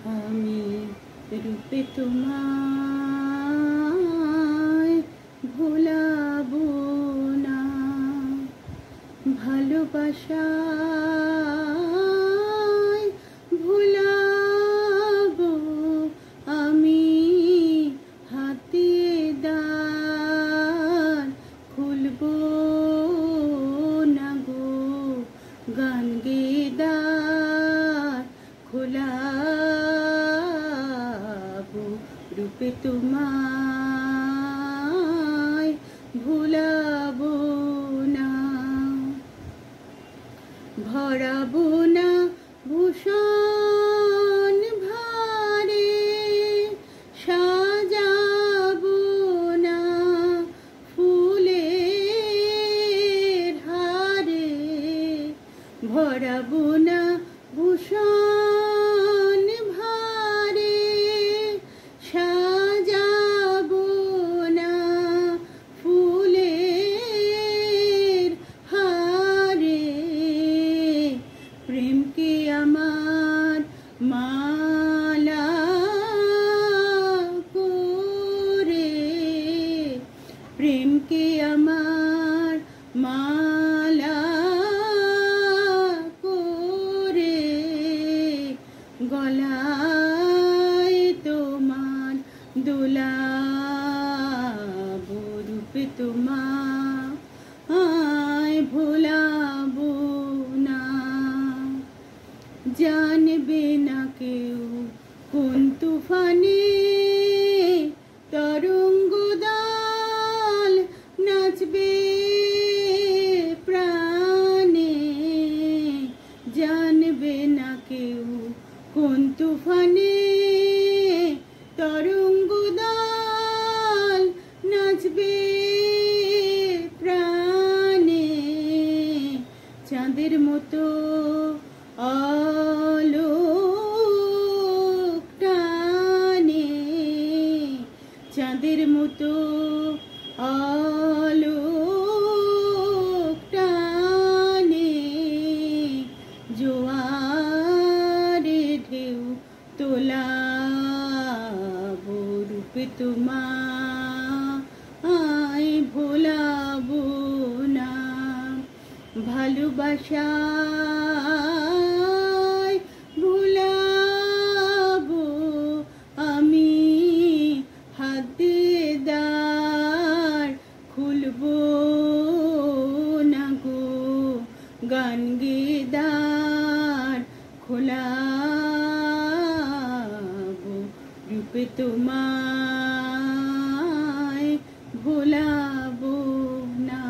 আমি রূপে তোমায় ভোলাবো না, ভালোবাসায় ভোলাবো আমি, হাতে দ্বার খুলবো না গো, গান গেয়ে দ্বার খোলাবো, রূপে তোমায় ভোলাবো না। ভরাবো না ভূষণ ভারে, সাজাবো না ফুলের হারে, ভরাবো না ভূষণ ভারে, সাজাবো না ফুলের হারে, প্রেমকে আমার মালা করে, প্রেমকে আমার মালা করে, গলায় তোমার দোলাবো, রূপে তোমায় ভোলাবো না। জানবে না কেউ কোন তুফানে তরঙ্গ দল নাচবে প্রাণে, জানবে না কেউ কোন তুফানে তরঙ্গ দল নাচবে প্রাণে, চাঁদের মতো আলোক টানে, চাঁদের মতো আলোক টানে, জোয়ারে ঢেউ তোলাবো, রূপে তোমায় ভোলাবো না, ভালোবাসায় ভোলাবো আমি, হাতে দ্বার খুলবো না গো, গান গেয়ে দ্বার খোলাবো, রূপে তোমায় ভোলাবো না।